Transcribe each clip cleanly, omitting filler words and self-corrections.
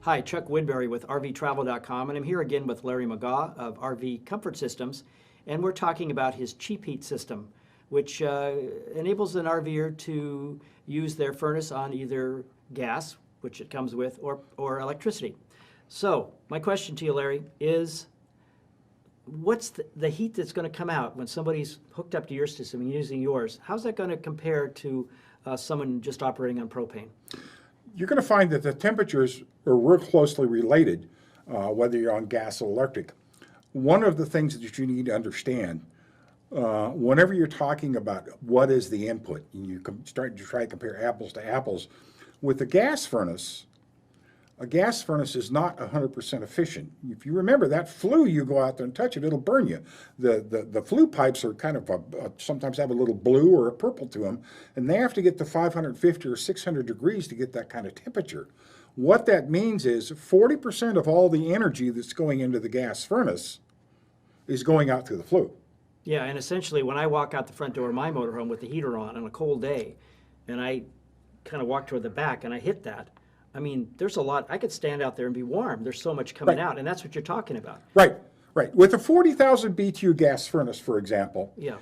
Hi, Chuck Woodbury with RVTravel.com, and I'm here again with Larry McGaugh of RV Comfort Systems, and we're talking about his CheapHeat system, which enables an RVer to use their furnace on either gas, which it comes with, or electricity. So, my question to you, Larry, is what's the heat that's going to come out when somebody's hooked up to your system and using yours? How's that going to compare to someone just operating on propane? You're going to find that the temperatures are real closely related, whether you're on gas or electric. One of the things that you need to understand, whenever you're talking about what is the input, and you start to try to compare apples to apples, with a gas furnace is not 100% efficient. If you remember that flue, you go out there and touch it, it'll burn you. The flue pipes are kind of sometimes have a little blue or a purple to them, and they have to get to 550 or 600 degrees to get that kind of temperature. What that means is 40% of all the energy that's going into the gas furnace is going out through the flue. Yeah, and essentially when I walk out the front door of my motorhome with the heater on a cold day, and I kind of walk toward the back and I hit that, I mean, there's a lot. I could stand out there and be warm. There's so much coming out, and that's what you're talking about. Right, right. With a 40,000 BTU gas furnace, for example, yeah,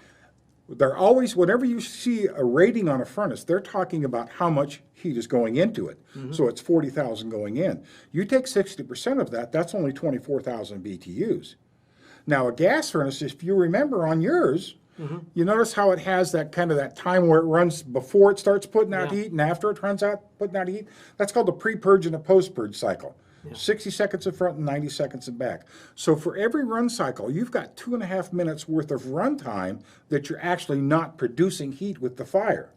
they're always, whenever you see a rating on a furnace, they're talking about how much heat is going into it. So it's 40,000 going in. You take 60% of that, that's only 24,000 BTUs. Now, a gas furnace, if you remember on yours, you notice how it has that kind of that time where it runs before it starts putting out heat and after it runs out putting out heat. That's called the pre-purge and a post-purge cycle. 60 seconds in front and 90 seconds in back. So for every run cycle, you've got 2.5 minutes worth of run time that you're actually not producing heat with the fire.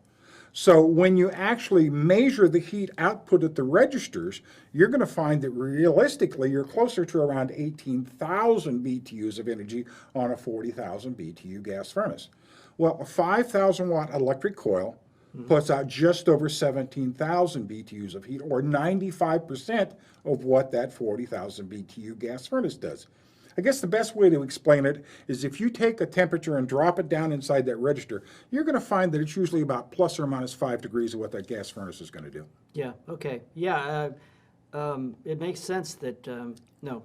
So when you actually measure the heat output at the registers, you're going to find that realistically you're closer to around 18,000 BTUs of energy on a 40,000 BTU gas furnace. Well, a 5,000 watt electric coil puts out just over 17,000 BTUs of heat, or 95% of what that 40,000 BTU gas furnace does. I guess the best way to explain it is if you take a temperature and drop it down inside that register, you're going to find that it's usually about plus or minus 5 degrees of what that gas furnace is going to do. Yeah, okay. Yeah, it makes sense that, no,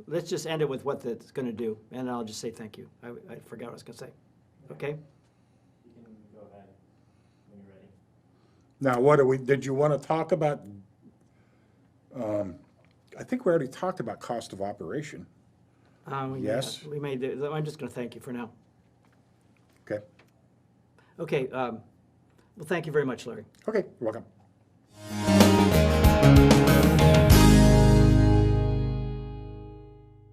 let's just end it with what it's going to do, and I'll just say thank you. I forgot what I was going to say. Okay? You can go ahead when you're ready. Now, did you want to talk about, I think we already talked about cost of operation. Yes. Yeah, we made it. I'm just going to thank you for now. Okay. Okay. Well, thank you very much, Larry. Okay, you're welcome.